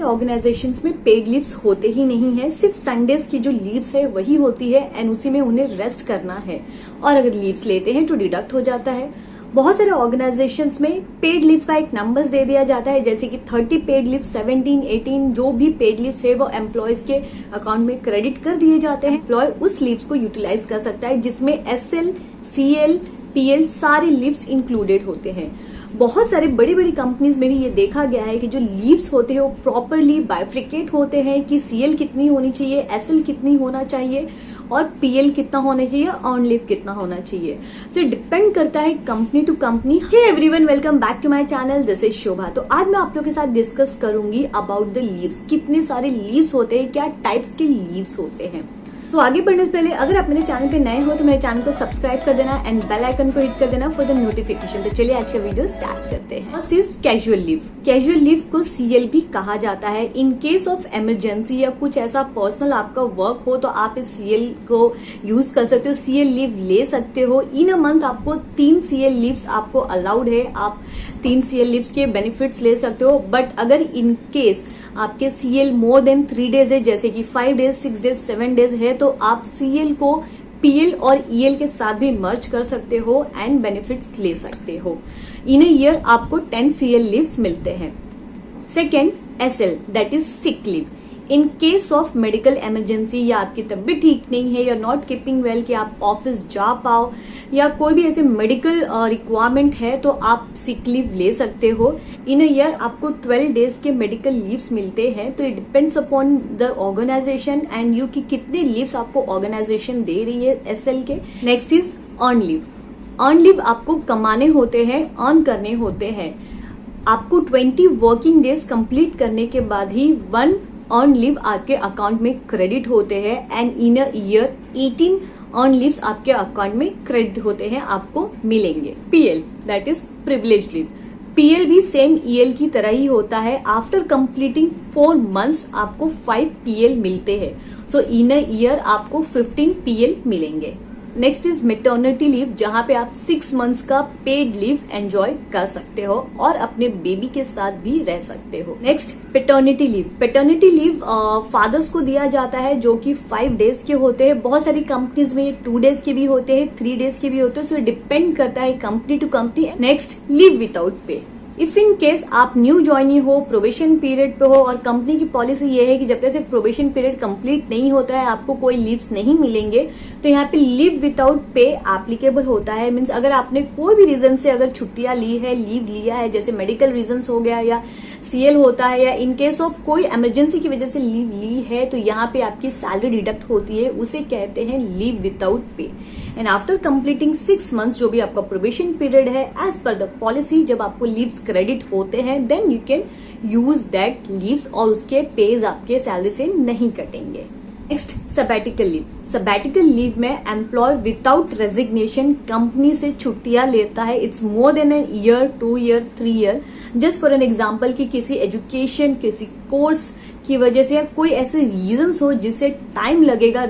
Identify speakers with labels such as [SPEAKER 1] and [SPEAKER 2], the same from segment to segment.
[SPEAKER 1] Organisations में paid leaves होते ही नहीं है, सिर्फ संडेज की जो लीव्स है वही होती है एंड उसी में उन्हें रेस्ट करना है और अगर लीव्स लेते हैं तो डिडक्ट हो जाता है। बहुत सारे ऑर्गेनाइजेशंस में पेड लीव का एक नंबर्स दे दिया जाता है, जैसे कि 30 पेड लीव, 17, 18 जो भी पेड लीव्स है वो एम्प्लॉयज के अकाउंट में क्रेडिट कर दिए जाते हैं। एम्प्लॉय उस लीव्स को यूटिलाइज कर सकता है जिसमें SL, CL, PL सारे लीव्स इंक्लूडेड होते हैं। बहुत सारे बड़ी बड़ी कंपनीज में भी ये देखा गया है कि जो लीव्स होते हैं वो प्रॉपरली बाइफ्रिकेट होते हैं कि CL कितनी होनी चाहिए, SL कितनी होना चाहिए और PL कितना होना चाहिए, ऑन लीव कितना होना चाहिए। सो डिपेंड करता है company to company. Hey everyone, welcome back to my channel, this is Shobha. तो आज मैं आप लोगों के साथ डिस्कस करूंगी अबाउट द लीव्स। कितने सारे लीव्स होते हैं, क्या टाइप्स के लीव्स होते हैं। सो आगे बढ़ने से पहले अगर आप मेरे चैनल पे नए हो तो मेरे चैनल को सब्सक्राइब कर देना एंड बेल आइकन को हिट कर देना फॉर द नोटिफिकेशन। तो चलिए आज का वीडियो स्टार्ट करते हैं। First is casual leave. Casual leave को CL भी कहा जाता है। इन केस ऑफ इमरजेंसी या कुछ ऐसा पर्सनल आपका वर्क हो तो आप इस CL को यूज कर सकते हो, CL लीव ले सकते हो। इन अ मंथ आपको 3 CL लीव्स आपको अलाउड है, आप 3 CL लीव्स के बेनिफिट्स ले सकते हो। बट अगर इन केस आपके CL मोर देन 3 डेज है, जैसे कि 5 डेज, 6 डेज, 7 डेज है, तो आप CL को PL और EL के साथ भी मर्ज कर सकते हो एंड बेनिफिट्स ले सकते हो। इन अ ईयर आपको 10 CL लीव्स मिलते हैं। Second, SL that is sick leave. In case of medical emergency या आपकी तबीयत ठीक नहीं है या नॉट कीपिंग वेल कि आप ऑफिस जा पाओ या कोई भी ऐसे मेडिकल रिक्वायरमेंट है तो आप सिक लीव ले सकते हो। इन अ ईयर आपको 12 डेज के मेडिकल लीव्स मिलते हैं। तो it depends upon the organization and you कि कितने लीव्स आपको ऑर्गेनाइजेशन दे रही है SL के। Next is earn leave. Earn leave आपको कमाने होते हैं, अर्न करने होते हैं। आपको 20 वर्किंग डेज कंप्लीट करने के बाद ही 1 अर्न लीव आपके अकाउंट में क्रेडिट होते हैं and in a year 18 earn leaves आपके अकाउंट में क्रेडिट होते हैं, आपको मिलेंगे। PL that is privilege leave. PL भी सेम EL की तरह ही होता है। आफ्टर कंप्लीटिंग 4 मंथ्स आपको 5 PL मिलते हैं। सो इन अ ईयर आपको 15 PL मिलेंगे। नेक्स्ट इज मेटर्निटी लीव, जहां पे आप 6 मंथ्स का पेड लीव एंजॉय कर सकते हो और अपने बेबी के साथ भी रह सकते हो। Next, paternity leave. Paternity leave fathers को दिया जाता है जो कि 5 डेज के होते हैं। बहुत सारी कंपनीज में ये 2 डेज के भी होते हैं, 3 डेज के भी होते हैं। सो डिपेंड करता है company to company. Next, leave without pay. If in case आप न्यू ज्वाइनी हो, प्रोबेशन पीरियड पे हो और कंपनी की पॉलिसी ये है कि जब तक से प्रोबेशन पीरियड कंप्लीट नहीं होता है आपको कोई लीव्स नहीं मिलेंगे, तो यहाँ पे लीव विदाउट पे एप्लीकेबल होता है। मीन्स अगर आपने कोई भी रीजन से अगर छुट्टियां ली है, लीव लिया है, जैसे मेडिकल रीजंस हो गया या CL होता है या इन केस ऑफ कोई इमरजेंसी की वजह से लीव ली है, तो यहाँ पे आपकी सैलरी डिडक्ट होती है, उसे कहते हैं leave without pay. And after completing 6 months जो भी आपका प्रोबेशन पीरियड है, एज पर द पॉलिसी जब आपको लीव्स क्रेडिट होते हैं then you can use that leaves और उसके पेज आपके सैलरी से नहीं कटेंगे। नेक्स्ट, सबैटिकल लीव। सबैटिकल लीव में एम्प्लॉय विदाउट रेजिग्नेशन कंपनी से छुट्टियां लेता है। It's more than an year, 2 year, 3 year. Just for an example कि किसी एजुकेशन, किसी कोर्स की वजह से या कोई ऐसे रीजंस हो जिससे टाइम लगेगा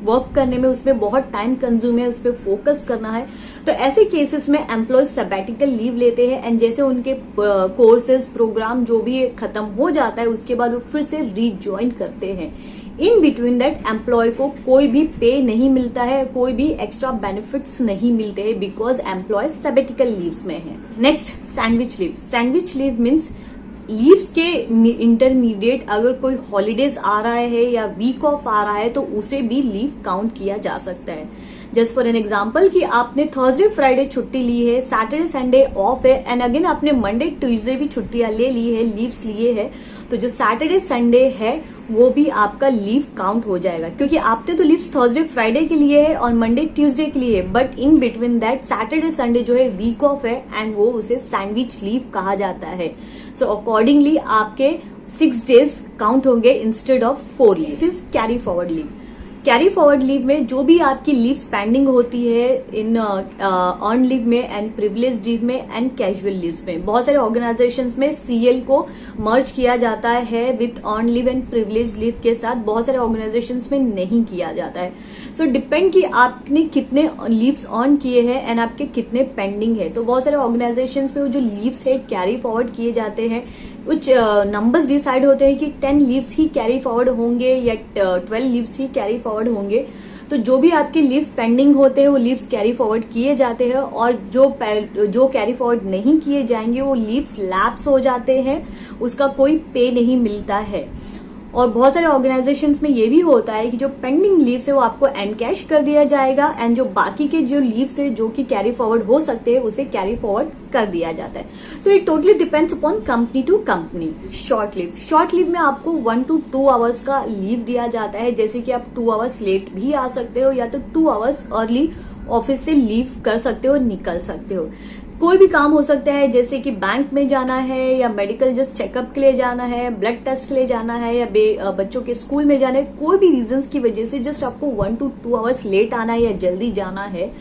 [SPEAKER 1] वर्क करने में, उसमें बहुत टाइम कंज्यूम है, उस पर फोकस करना है, तो ऐसे केसेस में एम्प्लॉय सबैटिकल लीव लेते हैं एंड जैसे उनके कोर्सेज, प्रोग्राम जो भी खत्म हो जाता है उसके बाद वो फिर से रीज्वाइन करते हैं। इन बिटवीन दैट एम्प्लॉय को कोई भी पे नहीं मिलता है, कोई भी एक्स्ट्रा बेनिफिट्स नहीं मिलते हैं बिकॉज एम्प्लॉय सबैटिकल लीव्स में है। Next, sandwich leave. Sandwich leave means leaves के इंटरमीडिएट अगर कोई हॉलीडेज आ रहा है या वीक ऑफ आ रहा है तो उसे भी लीव काउंट किया जा सकता है। जस्ट फॉर एन एग्जाम्पल कि आपने थर्सडे फ्राइडे छुट्टी ली है, सैटरडे संडे ऑफ है एंड अगेन आपने मंडे ट्यूसडे भी छुट्टियां ले ली है, लीव्स लिए है, तो जो सैटरडे संडे है वो भी आपका लीव काउंट हो जाएगा क्योंकि आपने तो लीव्स थर्सडे फ्राइडे के लिए है और मंडे ट्यूसडे के लिए है, but in between that Saturday Sunday जो है वीक ऑफ है एंड वो उसे सैंडविच लीव कहा जाता है। सो अकॉर्डिंगली आपके 6 डेज काउंट होंगे instead of 4 leave. This is carry forward leave. Carry forward leave में जो भी आपकी लीव्स पेंडिंग होती है इन अर्न लीव में एंड प्रिविलेज लीव में एंड कैजुअल लीव्स में, बहुत सारे ऑर्गेनाइजेशंस में CL को मर्ज किया जाता है with earn leave and privilege leave के साथ, बहुत सारे ऑर्गेनाइजेशंस में नहीं किया जाता है। सो डिपेंड कि आपने कितने लीव्स अर्न किए हैं एंड आपके कितने पेंडिंग है। तो बहुत सारे ऑर्गेनाइजेशंस में वो जो लीव्स है कैरी फॉरवर्ड किए जाते हैं कुछ नंबर्स डिसाइड होते हैं कि 10 लीव्स ही कैरी फॉरवर्ड होंगे या 12 लीव्स ही कैरी फॉरवर्ड होंगे। तो जो भी आपके लीव्स पेंडिंग होते हैं वो लीव्स कैरी फॉरवर्ड किए जाते हैं, और जो कैरी फॉरवर्ड नहीं किए जाएंगे वो लीव्स लैप्स हो जाते हैं, उसका कोई पे नहीं मिलता है। और बहुत सारे ऑर्गेनाइजेशंस में ये भी होता है कि जो पेंडिंग लीव्स है वो आपको एनकैश कर दिया जाएगा, एंड जो बाकी के जो लीव्स है जो कि कैरी फॉरवर्ड हो सकते हैं उसे कैरी फॉरवर्ड कर दिया जाता है। So it totally depends upon company to company. Short leave में आपको 1 to 2 आवर्स का लीव दिया जाता है, जैसे कि आप 2 आवर्स लेट भी आ सकते हो या तो 2 आवर्स अर्ली ऑफिस से लीव कर सकते हो, निकल सकते हो। कोई भी काम हो सकता है, जैसे कि बैंक में जाना है या मेडिकल जस्ट चेकअप के लिए जाना है, ब्लड टेस्ट के लिए जाना है, या बच्चों के स्कूल में जाना है। कोई भी रीजंस की वजह से जस्ट आपको 1 to 2 आवर्स लेट आना है या जल्दी जाना है,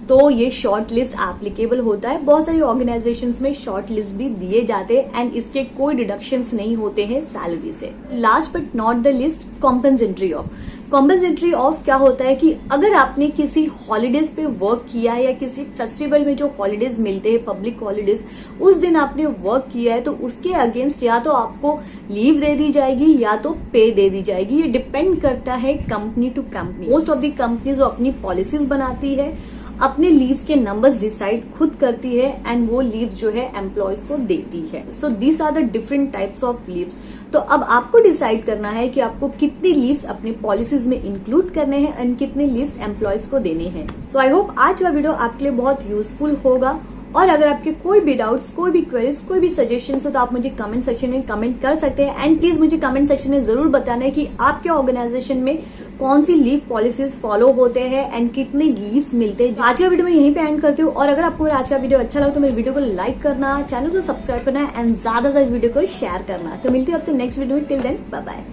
[SPEAKER 1] तो ये शॉर्ट लिव्स एप्लीकेबल होता है। बहुत सारी ऑर्गेनाइजेशंस में शॉर्ट लिव्स भी दिए जाते हैं, एंड इसके कोई डिडक्शंस नहीं होते हैं सैलरी से। Last but not the list, compensatory of. Compensatory of क्या होता है कि अगर आपने किसी हॉलीडेज पे वर्क किया है या किसी फेस्टिवल में जो हॉलीडेज मिलते हैं, पब्लिक हॉलीडेज, उस दिन आपने वर्क किया है तो उसके अगेंस्ट या तो आपको लीव दे दी जाएगी या तो पे दे दी जाएगी। ये डिपेंड करता है company to company. Most of the companies अपनी पॉलिसीज बनाती है, अपने लीव्स के नंबर्स डिसाइड खुद करती है, एंड वो लीव्स जो है एम्प्लॉयज को देती है। So these are the different types of leaves. तो अब आपको डिसाइड करना है कि आपको कितनी लीव्स अपने पॉलिसीज में इंक्लूड करने हैं एंड कितने लीव्स एम्प्लॉयज को देने हैं। सो आई होप आज का वीडियो आपके लिए बहुत यूजफुल होगा, और अगर आपके कोई भी डाउट्स, कोई भी क्वेरीज, कोई भी सजेशंस हो तो आप मुझे कमेंट सेक्शन में कमेंट कर सकते हैं। एंड प्लीज मुझे कमेंट सेक्शन में जरूर बताना है कि आपके ऑर्गेनाइजेशन में कौन सी लीव पॉलिसीज फॉलो होते हैं एंड कितने लीव्स मिलते हैं। आज का वीडियो मैं यहीं पे एंड करती हूँ, और अगर आपको आज का वीडियो अच्छा लगा तो मेरे वीडियो को लाइक करना, चैनल को सब्सक्राइब करना एंड ज्यादा वीडियो को शेयर करना। तो मिलती हूँ आपसे नेक्स्ट वीडियो में। Till then bye bye.